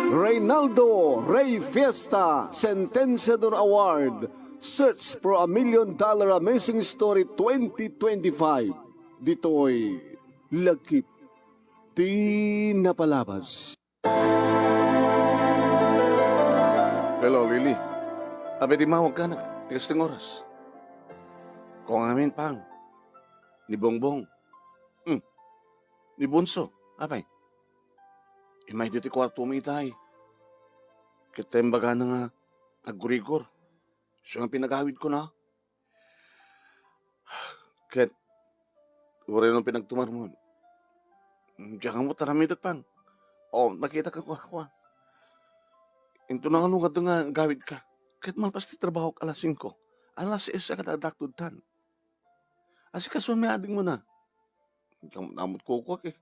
Reynaldo Rey Fiesta Sentenciador Award Search for a $1 Million Amazing Story 2025. Dito'y Lagkip Di Napalabas. Hello, Lily. Abi, di mawag ka na. Tigas ng oras. Kung amin pang. Ni Bongbong. Ni Bunso. Abay. Imay dito kwarto mo itay. Kitembaga na nga. Nagurigor. Siya nga pinagawid ko na. Ket. Uri nung pinagtumar mo. Diyan mo taramidat pang. Oh, nakita ka ko ako. Ito na nga nga gawid ka. Kahit malpas ti trabaho ka alas 5. Alas 6 ka dadaktudan. Asi kasuan may ading mo na. Ikaw namot kukwak eh.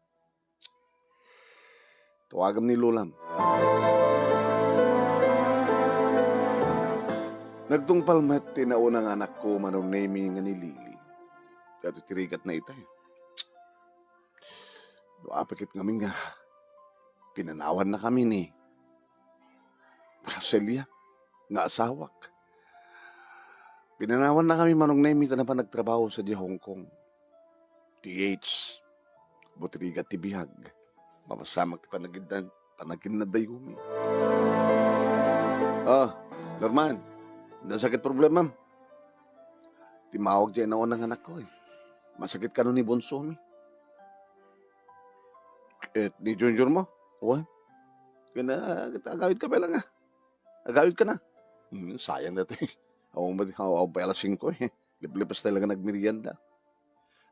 Tawagam ni Lulam. Nagtungpal mat tinaunang anak ko manong naming nga ni Lily. Kato tirigat na itay. Doapakit ngamin nga. Pinanawan na kami ni Celia, nga asawak. Pinanawan na kami manong naimita na pa nagtrabaho sa di Hong Kong. TH, butiriga ti bihag. Mapasamak ti panagin na dayumi. Norman, nasakit problema, ma'am. Timawag dyan na unang anak ko eh. Masakit ka nun ni Bonso mi. Ni Junior mo? What? Kita agawid ka pa lang ah. Agawid ka na. Sayang na ito eh. Ako pa alas 5 eh. Lipas talaga nagmerienda.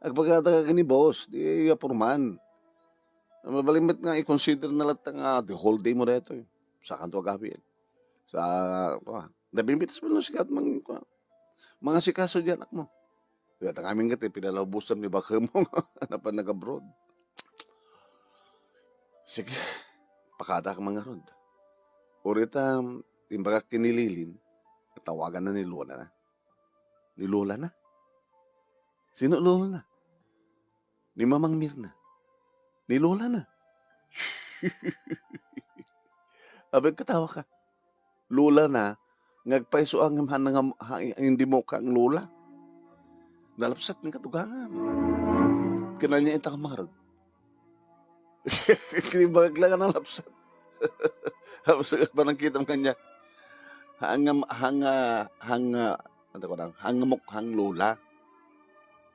Agpagkata ka ni boss, di apurman. Mabalimit nga i-consider na lahat nga the whole day mo na ito eh. Sa kanto agawid. Sa, nabimbitas mo lang sikat mga sikaso dyan anak mo. Kaya tangaming nga pinalabusan ni baka mo na pa nag-abroad. Sige, pakada ka mga rod. Urita, timbaga kinililin, tawagan na ni Lola na. Ni Lola na? Sino Lola na? Ni Mamang Mirna. Ni Lola na. Abay katawa ka. Lola na, ngagpaiso ang hindi mo kang Lola. Nalapsat ng katugangan. Kinanya ita ka marag. Kinibagag lang ang lapsat. Tapos pa nang kita mo kanya, hangamukhang Lola.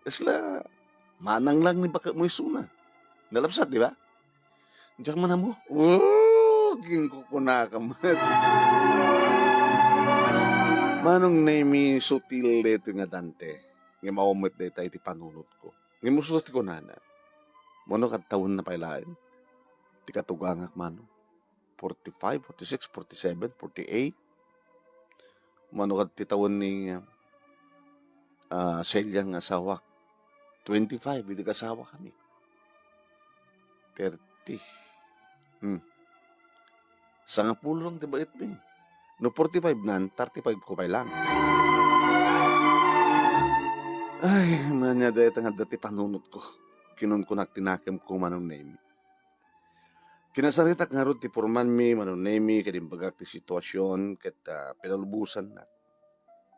Isla, manang lang ni baka mo isuna. Nalapsat, di ba? Diyan man mo. Ginkukuna ka man. Manong naimi sutil dito nga Dante. Nga maumit dito iti panunot ko. Nga musulat ko nana. Mano katawon na pailain. Ti katugangak mano. 45, 46, 47, 48. Mano katitawon ni Celiang asawa. 25, hindi kasawa kami. 30. Sangapulo lang diba ito eh. No 45 nan, 35 ko pa lang. Ay, manya dahil nga dati panunot ko. Kinon ko nagtinakim ko manong name. Kinasaritak nga ron ti purman mi, manong name, kadimbagak ti sitwasyon, ket pinalubusan na.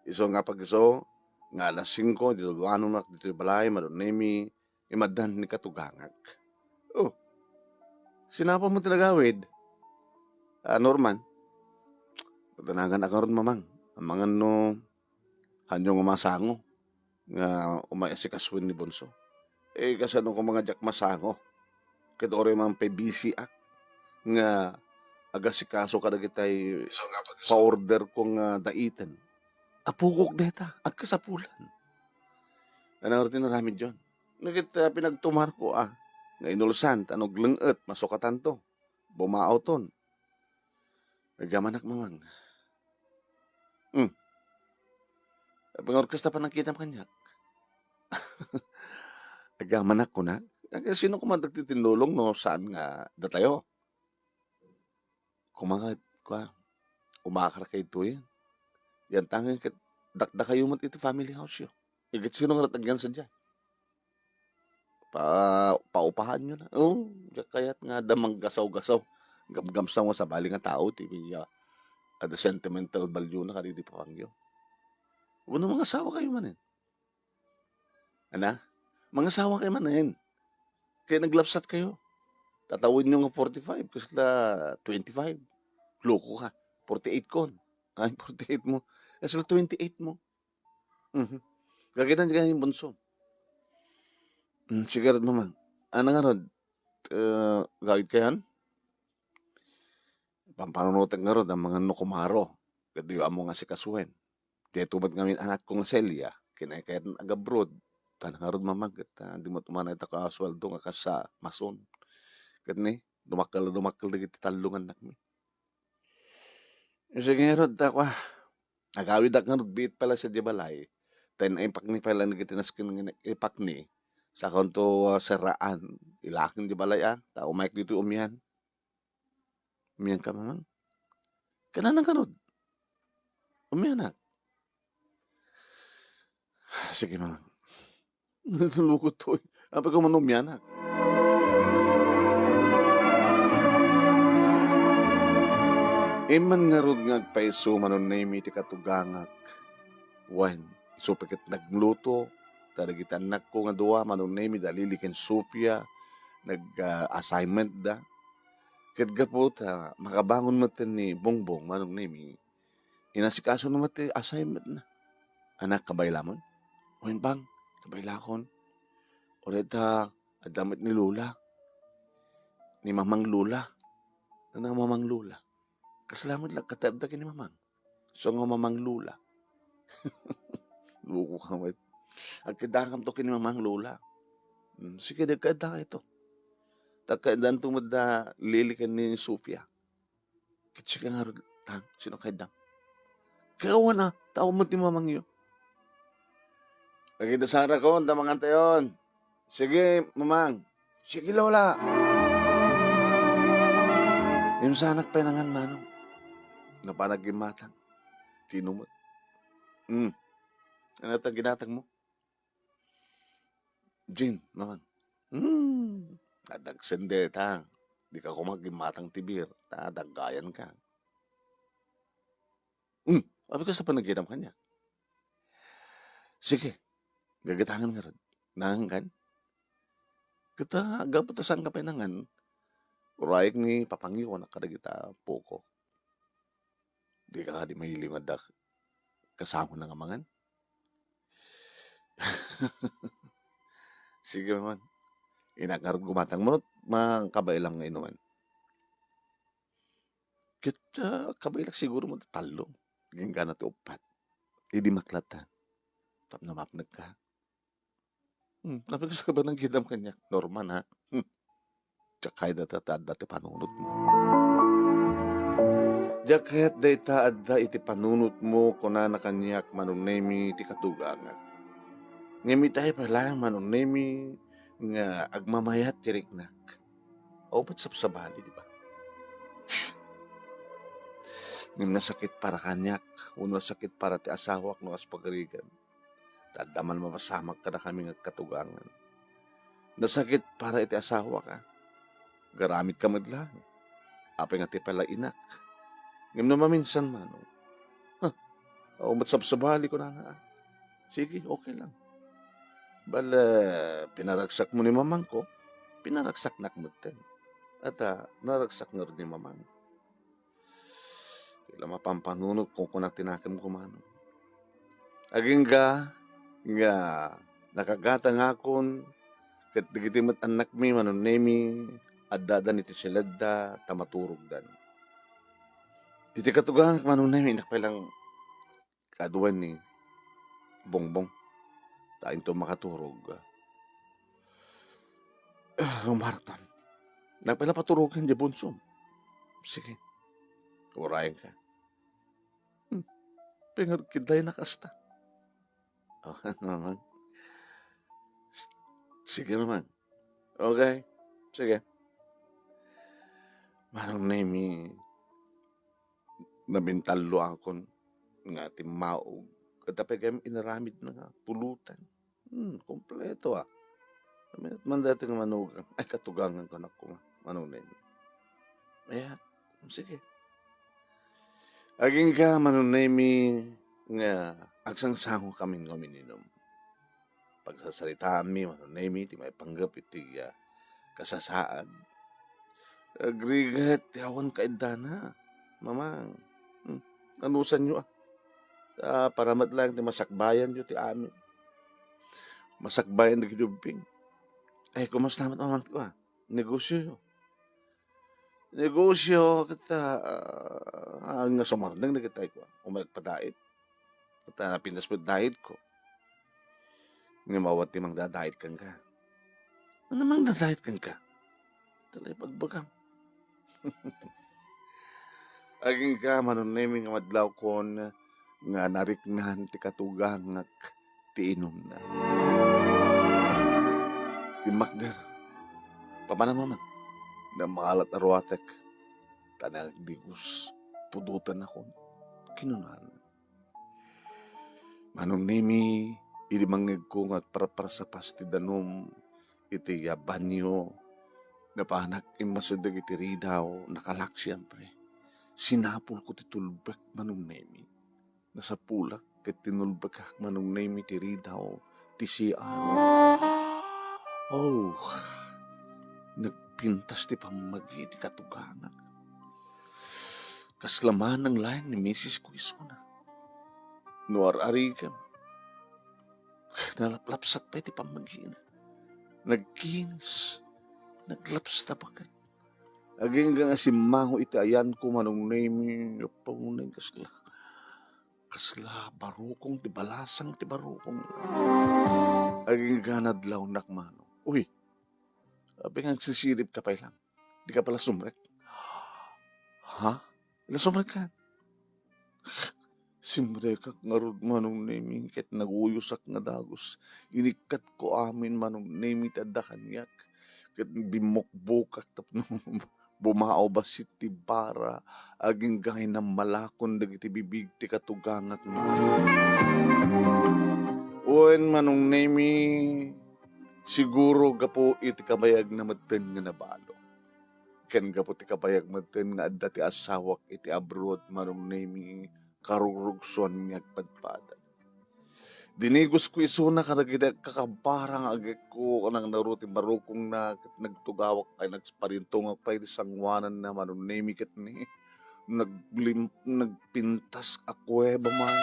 Iso nga pag iso, nga alas 5, dito luanong nak, dito balay, manong name, imadan ni katugangag. Oh, sinapa mo tinagawid? Norman, patanagan na ka ron mamang. Ang mga no, hanyong umasango, nga umayasikaswin ni Bonso. Kasi ano ko mga jak masango. Kaya ori man pa busy nga agasikaso ka na kitay pa-order kong daitan. Apukok deta, agkasapulan. Nanang rin namin dyan. Nagit pinagtumar ko nga inulsan, tanog lenget, masukatan to. Bumaaw ton. Nagamanak mamang. Pangorkesta pa nakita mo kanya. Nagamanak ko na. Sino kumandag titinulong no saan nga datayo? Umakar kay ito yan. Yan tangin dakda kayo mat ito family house yun. Igit sino nga natagyan sa dyan? Paupahan nyo na. Oo, kaya't nga damang gasaw-gasaw. Gamgamsa mo sa bali nga tao, tibi ada sentimental value na kanidi papangyo. Uno mga asawa kayo manin. Ana? Mga asawa kayo manin. Kaya naglapsat kayo. Tatawin nyo nga 45 kasi na 25. Loko ka. 48 kon. Ay, 48 mo. Kasi 28 mo. Mhm. Kagitan dyan yung bunso. Sige rin naman. Ano nga ron? Gawid kayan? Pampanunutan nga ron ang mga nukumaro. Kadiyo amo nga si Kasuhen. Kaya tubad ngamin anak ko nga Celia. Kinakayat ng agabroad. Tanang nga ron mamagat. Di mo tumanay ta ka sweldo nga kasa mason. Kani, dumakal na kita talungan na kami. Sige nga ron, takwa. Agawid ak nga ron, bit pala sa Dibalay. Tayo na ipak ni pala na kitinaskin ng ipak ni. Sa konto seraan. Ilaking Dibalay Tao Mike dito umihan. Umihan ka mamang. Kananan ka ron. Umihan na. Sige mamang. Natulukot to. Apa ko man umihan na. Iman nga ron nga agpaiso manon na imi ti katugangak. Wan, supakit nagluto, tarigit anak ko nga duwa manon na imi dalili ken Sophia, nag-assignment da. Kat gapot, makabangon mo ni Bongbong manon na imi, inasikaso naman ti assignment na. Anak, kabaylamon? Wan bang, kabaylakon. Ulit adamit ni Lula, ni Mamang Lula. Ano Mamang Lula? Kasalamat lang katabda ni Mamang. So nga Mamang Lula. Luko ka mo. Ang kadakam to kini Mamang Lula. Sige, dagkada ito. Takadaan tumad na lilikan ni Sophia. Kitsi ka nga rin. Sino kaidang? Kawa na. Tao mo ti Mamang yun. Lagi dasara ko. Damang antayon. Sige, Mamang. Sige, Lola. Yung sanak pa nangan manong. Napanagimatang. Tinumot. Ano itang ginatang mo? Jin, naman. Nadagsende, Di ka kumagimatang tibir. Daggayan ka. Sabi ka sa panaginam kanya. Sige. Gagatangan nga rin. Nangan. Kita agapatasan ka pa nangan. Uraik ni papangyo na kadagita poko. Di ka nga di mahiling at kasama ng amangan. Sige naman. Inakarag gumatang mo, makabailang nga inuman. Kita kabailak siguro mo talong. Ging ka na ti upat. Hindi maklatan. Tap na mapnag ka. Napagkasa ba ng gidam kanya? Norman ha? Tsakay dati panunod mo. Jaket data adda iti panunot mo kuna na kanyak manunemi ti katugangan. Ngemi tayo pala manunemi nga agmamayat ti riknak. O ba't sapsabali, di ba? Ngem nasakit para kanyak, uno sakit para ti asawak no as pagarigan. Tadaman mapasamak ka na kami nga katugangan. Nasakit para iti asawa ka. Garamit ka madlang. Apay nga ti pala inak. Ngam na maminsan man. Umatsap-sabali ko na. Sige, okay lang. Bala, pinaragsak mo ni mamang ko. Pinaragsak nak mo ten. At naragsak nga rin ni mamang. Tila mapampanunod kung kunak tinakim ko man. Aging nga nakagatang akon, kat digitimat anak mi manunemi, addadan iti silada, tamaturog dan. Iti katugang manunemi, nakapailang kaduan ni Bongbong. Tain to makaturog. Rumartan. Nakapailang paturogan di bunso. Sige. Urayan ka. Pengar kiday nakasta. Naman. Sige naman. Okay. Sige. Manong nemi nabintalo akon nga timaog. Katapay kayong inaramid na nga pulutan. Kompleto man dati nga manugang, ay katugangan ko na ko nga, manong nemi. Kaya, sige. Aging ka, manong nemi, nga, agsangsango kami nga mininom. Pagsasalita mi, manong nemi, ti may panggap iti kasasaan. Agrigat, yawan ka na. Mamang, anusan nyo paramat lang ti masakbayan nyo ti amin. Masakbayan na gidubing. Ay, kumusta naman mamang ko negosyo yun. Negosyo, kita, ang sumarnang na kita ko. Umagpadait. Kita, pinaspad diet ko. Nga mawat ti mang dadait kang ka. Ano mang dadait kang ka? Talay pagbagam. Aging ka, manunemi nga madlaw kon nga nariknahan ti katugang ti inom na. Ti makder, pamanamaman, na maalat arwatek, tanag digus, pudutan ako, kinunan. Manunemi, ilimangig ko nga para sa pasti danom, iti banyo, na panak imasudag iti ridaw, nakalak siyempre. Sinapol ko ti tulbek manunemi, nasa pulak, ket tinulbek manunemi ti ridaw, ti siano. Oh, nagpintas ti pamagi ti katuganak. Kaslaman ng lain ni Mrs. Quizona. Nuar-arigam. Nalaplapsat pa ti pamagi na. Nagkinis. Naglaps na bagat. Aging nga si Mango iti ayan ko manong name paunay kasla. Kasla barukong ti balasang ti barukong. Aging nga nadlaw nakmano. Uy, sabi nga sisirip ka pa lang. Di ka pala sumrek. Ha? Ila sumrek ka? Simrekak nga rod manong naming ket naguyusak nga dagos. Inikat ko amin manong naming tada kanyak. Ket bimukbukak tapno bumao ba si tibara. Aging gay na malakon dagiti bibig ti katugangak mo. Uwen manong naming siguro gapo iti kabayag na maten nga nabalo. Ken gapo ti kabayag maten nga adda ti asawak iti abroad manong nami karurugson nga agpadpada. Dinigos ko isuna kanagida kakabarang agek ko kanang naruti barukong na nagtugawak ay nagsparintong pay di sangwanan na manong nami ket ni nagpintas akweba man.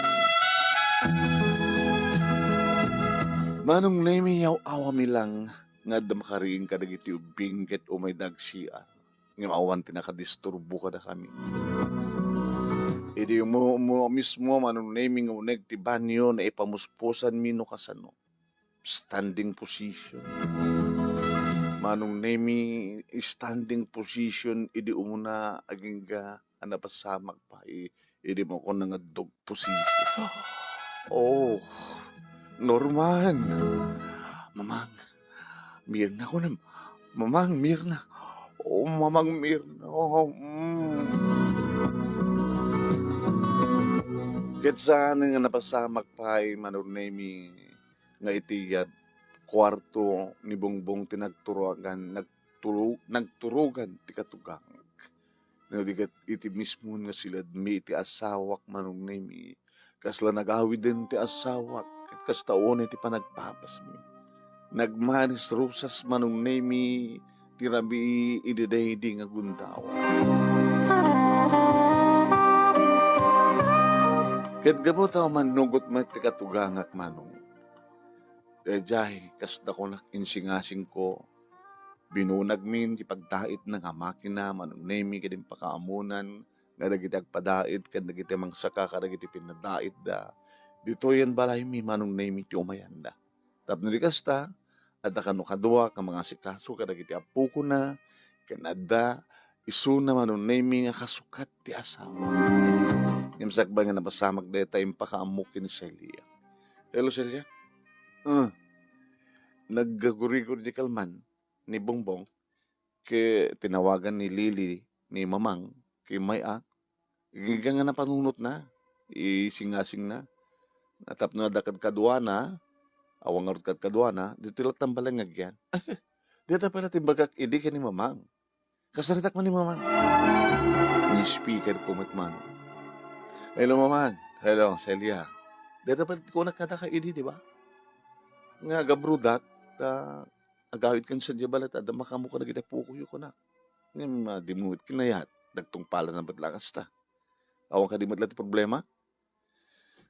Manong nemi yaw awami lang nga damakaring kadagiti ubing ket umay dagsian. Nga awan tinakadisturbo kada kami. Idi mo mismo manong nemi nga uneg ti banyo na ipamuspusan mi no kasano. Standing position. Manong nemi standing position idi umuna aging ga anapasamak pa. Idi mo ko nga dog position. Oh, Norman, Mamang, Mirna ko na. Mamang, Mirna. Oh, Mamang Mirna. Oh, Ket saan nga napasamak pa ay manunemi nga itiyad kwarto ni Bongbong tinagturugan, nagturugan ti katugang. Nadigat iti mismo nga sila mi iti asawak manunemi. Kasla nagawid din ti asawak. Kas taon iti panagpapas mi. Nagmanis rosas manong nemi tirabi ididaydi nga gundaw. Ket gabot ako manugot man ti katugangak manong. Jay, kas da ko nakinsingasing ko. Binunag min ti pagdait ng makina manong nemi kadim pakaamunan nga dagiti agpadait ken dagiti mangsaka kadagiti pinadait da. Dito yan balay mi manong name iti umayan da. Tapno di kasta, at kadua ka mga sikaso kadagiti apo ko na, kanada, isu na manong name nga kasukat ti asawa. Imsak ba nga napasamag deta yung pakaamukin ni Celia. Hello Celia? Naggaguri-guri di kalman ni Bongbong, ke tinawagan ni Lily, ni Mamang, kay Maya, giga nga napanunot na, isingasing na. Natap na dakad kadwa na, Awang nga kat kadwa na, dito lang tambalang ngagyan. Dito pala timbagak, idi ka ni mamang. Kasaritak man ni mamang. Ni speaker ko matman. Hello mamang. Hello, Celia. Dito pala ko nakata ka idi, di ba? Nga gabrudak, agawid kan sa jabalat, ada makamu ka na kita pukuyo ko na. Nga dimuit kinayat, dagtong pala na batlakas ta. Awang ka di matlat problema?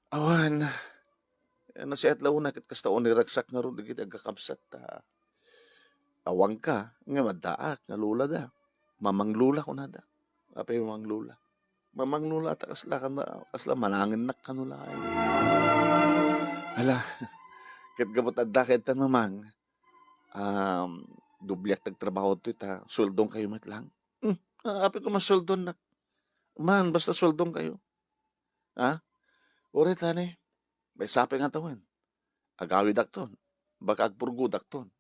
Awan, ano si at launa kat kastaon ni ragsak nga ron, digit agkakabsat ta. Awang ka, nga madaak, nga lula da. Mamang lula ko na da. Apay mamang lula. Mamang lula ta kasla manangin nak kanulay. Hala, kat gabot adda kat tan mamang. Dubliak nagtrabaho to ita, suldong kayo matlang. Apay ko masuldon na. Man, basta suldong kayo. Ha? Uri tani, may sapi nga tawin. Agawi dakton. Baka agpurgo dakton.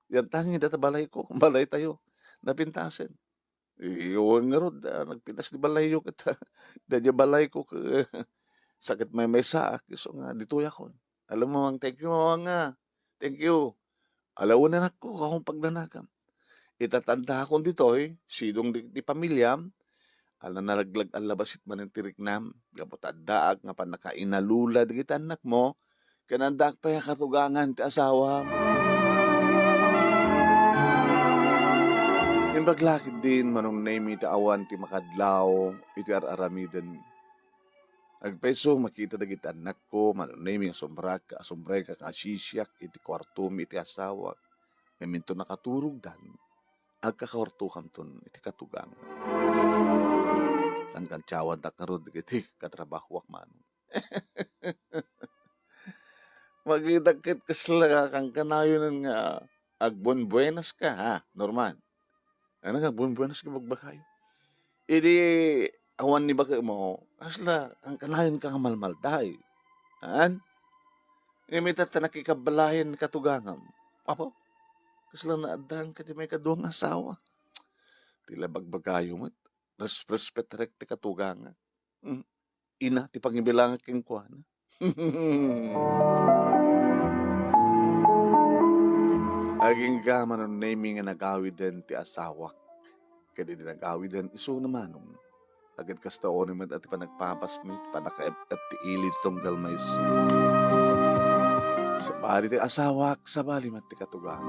Yan tangi data balay ko. Balay tayo. Napintasin. Iyon nga rod. Nagpintas di balay yo kita. Dadya balay ko. Sakit may saak. So nga, dituya ko. Alam mo, thank you mga nga. Thank you. Alawan na ko akong pagdanakam. Itatanda akong dito sidong di pamilya. Alam nalaglag ang labasit man ng tiriknam. Gapot daag nga panakainalula di kita anak mo. Kanandak pa ya katugangan ti asawa mo. Yung baglakid din manong name iti awan ti makadlaw iti araramidan. Agpeso makita dagiti anak ko manong name asombrek ka kasisyak iti kwarto mi iti asawa. Meminto nakaturog dan agkakwarto kamton iti katugang. Kan kancawad tak karod iti katrabahwak manong. Magidagkit kasla kang kanayon nga agbon buenas ka ha, Norman. Ano nga, buwan-buwanas ka magbakayo. Idi, awan ni baka mo, asla, ang kanayon ka nga malmalday. Haan? Imitat na nakikabalahin katugangam. Apo, kasla na adaan ka di may kaduang asawa. Tila bagbagayo mo, respect rek ti katugangan. Ina, ti pangibilangan king kuwana. Aging gaman ang naming nga nagawid din ti asawak. Kaya di nagawid din iso namanong. Agad kastaon naman at panagpapasmit, panaka-FF ti ilid tong galmays. Sa bali ti asawak, sa bali mat ti katugang.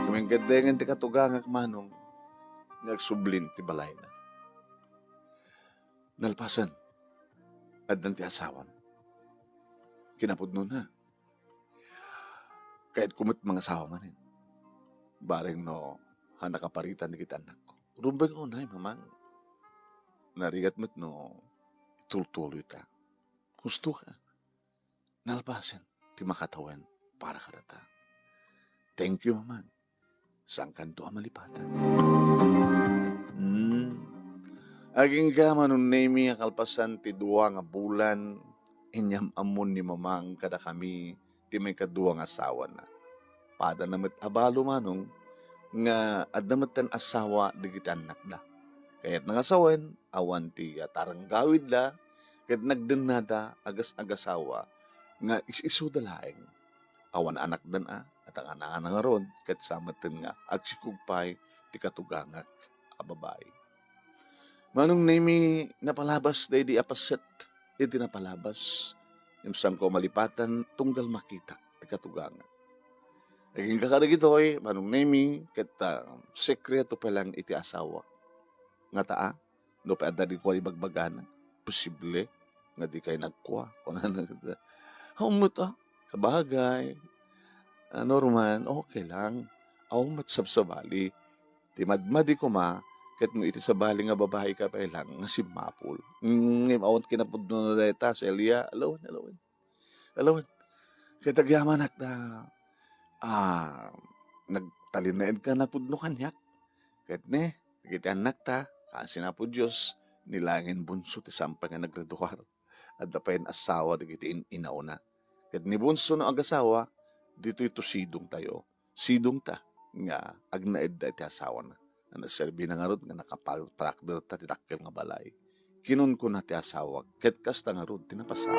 Kaming gadengan ti katugang ak manong, nagsublin ti balay na. Nalpasan, addan ti asawan. Kinapudno na. Kahit kumit mga asawa manin. Bareng no, hanakaparitan di kita anak ko. Rumbag ko na mamang. Narigat mo't no, itultuloy ta. Gusto ka. Nalpasan, ti makatawan para karata. Thank you, mamang. Saan kanto ang malipatan? Aging gaman nun name nga kalpasan ti duwa nga bulan, inyam amon ni mamang kada kami, ti may kaduwa nga asawa na. Pada namat abalo manong, nga adamat tan asawa digit anak da. Kaya't nangasawen, awan ti tarang gawid la, kaya't nagdenada agas-agasawa, nga is-iso dalaeng. Awan anak dan at ang anak nga ron, kaya't samatin nga, agsikugpay, ti katugangak, ababay. Manong nami napalabas day di apaset, iti napalabas, yung saan ko malipatan, tunggal makita, ti katugangak. Naging kakaragitoy, manong nami, kat sekreto palang iti asawa. Nga taa, no pa adda di ko ibagbagana, posible, nga di kayo nagkuha. Humot sa bagay, Norman, okay lang, awmat sabsabali, ti madmadi ko kat mo iti sabali nga babae ka pa lang, nga si Mapul. Awat kinapudno na deta, Celia, alawan. Kaya tagyaman at nagtalinaid ka na pudno kanyak. Kahit kita anak ta, kasi na po Diyos, nilangin bunso ti sampay nga naggraduar. At dapayin asawa, digiti inauna. Kahit ni bunso no agasawa, dito ito sidong tayo. Sidong ta, nga agnaid da iti asawa na. Na naserbi na nga rod, nga nakapalakder ta tinakil nga balay. Kinun ko na ti asawa, kahit kasta nga rod, tinapasawa.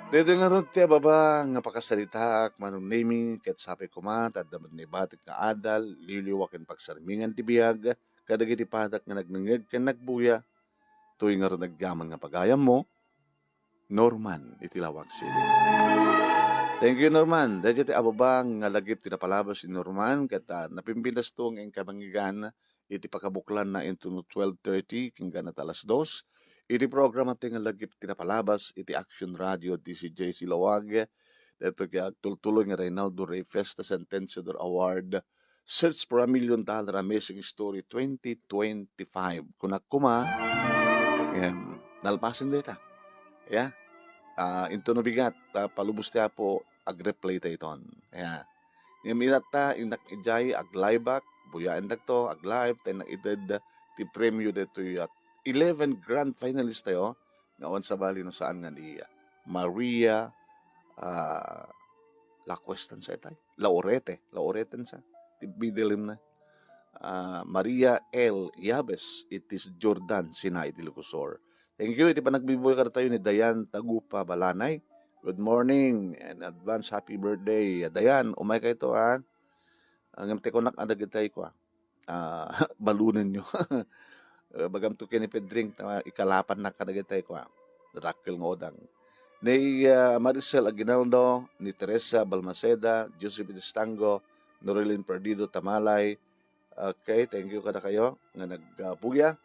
Dito nga ron tiya baba nga pakasalita manong naming ket sapi kumat at daman ni batik nga adal liliwakin pagsarmingan ti biyag kadagiti padak nga nagnangeg ken nagbuya tuy nga ron nagyaman nga pagayam mo Norman itilawag City. Thank you Norman. Dahil ti ababang nga lagip tinapalabas si Norman ket napimpinas to ng kabangigan iti pakabuklan na into 12:30 kinggan at alas 2. Iti programa ti nga lagip tinapalabas iti Action Radio DCJ Silawag. Dito kaya tultuloy nga Reynaldo Ray Festa Sentenciador Award Search for $1 Million Amazing Story 2025. Kung kuma, nalpasin dito. Yeah. Into no bigat, palubos tiya po, ag-replay ta iton. Yeah. Yung minata, inak ijay, ag-live buyaan to, ag-live, tayo na ided, ti premyo dito yung 11 grand finalist tayo, ngayon sa bali no saan nga ni Maria La Cuestan sa itay, Laurete sa, ti bidilim na. Maria L. Yabes, it is Jordan Sinay di Lucosor. Thank you. Iti pa nagbibuhay ka tayo ni Dayan Tagupa Balanay. Good morning and advance happy birthday. Dayan, umay kayo to ha. Ang ko nakadag tayo ko balunan nyo. Bagam to kinipid-drink ikalapan na kadag tayo ko Rakil ng odang. Ni Maricel Aguinaldo, ni Teresa Balmaceda, Joseph Distango, Norilyn Perdido Tamalay. Okay, thank you kada kayo nga nagpugya.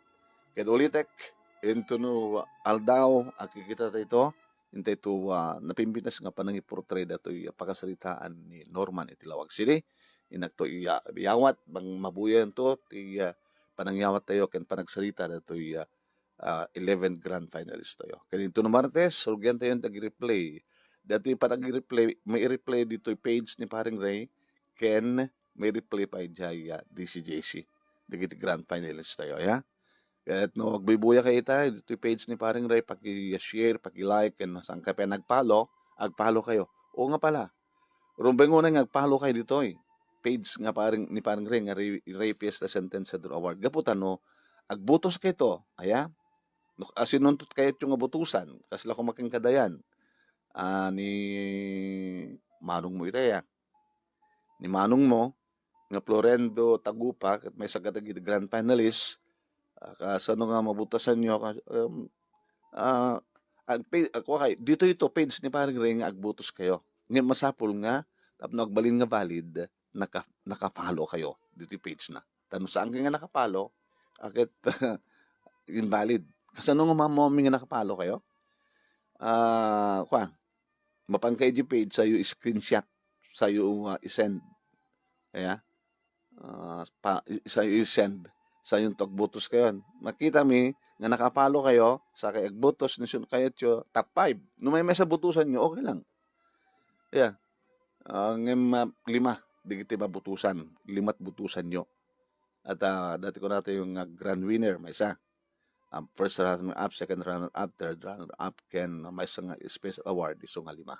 Kaya ulitek, into no aldaw, akikita tayo ito, hintay ito napimpinas nga panang iportray dato pakasalitaan ni Norman Itilawag City. Inak to iyawat, bang mabuyan to, panangyawat tayo, ken panagsalita dato 11 grand finalist tayo. Kaya ito no Martes, surugyan tayo yung tag-replay. Dato yung panag-replay, may i-replay dito yung page ni Paring Ray, ken may replay pa yung DCJC. Dagiti grand finalist tayo, ya? Kaya no, magbibuya kayo tayo, dito yung page ni Paring Ray, paki-share, paki-like, and saan ka pa nagpalo, agpalo kayo. O nga pala, rumbeng una nga agpalo kayo dito page nga ni Paring Ray, nga Ray Fiesta Sentenciador Award. Gaputan no, agbutos kayo to, aya? No, sinuntot kayo yung abutusan, kasi lang kumaking kadayan, ni Manong mo itaya. Ni Manong mo, nga Florendo Tagupa, at may sagatag grand finalist, kasano nga mabutasan nyo, dito ito, page ni Paring Ray nga agbutos kayo. Ngayon masapol nga, tapos nagbalin nga valid, nakapalo kayo, dito page na. Tanong saan ka nga nakapalo, akit invalid. Kasano nga mamomi nga nakapalo kayo? Mapangkay di page, sa'yo screenshot, sa'yo isend. Kaya, sa'yo isend, sa'yo tagbutos kayo. Makita mi, nga nakapalo kayo, sa kay agbutos, nisyon kayo tiyo, top 5. Nung may sa butusan nyo, okay lang. Yeah. Ngayon, 5, di kita mabutusan. 5 butusan nyo. At dati ko natin yung grand winner, may isa. First runner up, second runner up, third runner up, ken may isang special award, iso nga 5.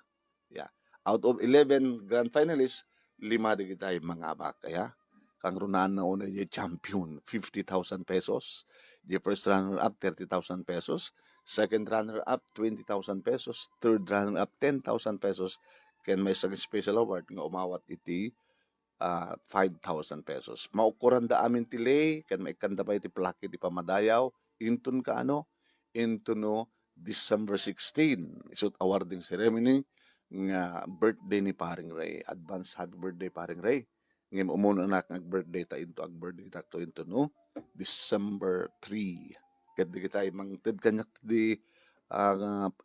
Yeah. Out of 11 grand finalists, 5 di kita yung mga abak. Kaya, kang runaan na una yung champion, 50,000 pesos. The first runner up, 30,000 pesos. Second runner up, 20,000 pesos. Third runner up, 10,000 pesos. Ken may isang special award nga umawat iti 5,000 pesos. Maukuran da amin tilay, ken may kanda pa iti plaki di pamadayaw, intun ka into no December 16. Isut awarding ceremony nga birthday ni Paring Ray. Advance happy birthday Paring Ray. Ngayon umuna na ang birthday ta into no December 3. Ket di kita mangted kanyak di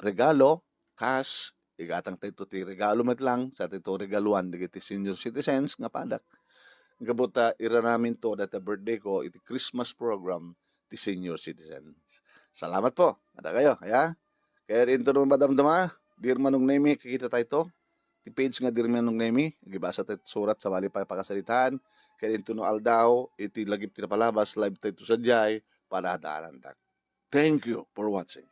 regalo cash igatang tayo ti regalo met lang sa tito regaluan di senior citizens nga padak. Gabuta ira namin to data birthday ko iti Christmas program ti senior citizens. Salamat po. Ada kayo, ya. Kaya ito naman madamdama, Dear Manong Nemi, kikita tayo to. Ti page nga Dear Manong Nemi, gibasa tayo surat sa bali pa pakasalitaan. Kaya ito no aldaw, iti lagip tinapalabas, live tayo sa jay, para hadaanan tak. Thank you for watching.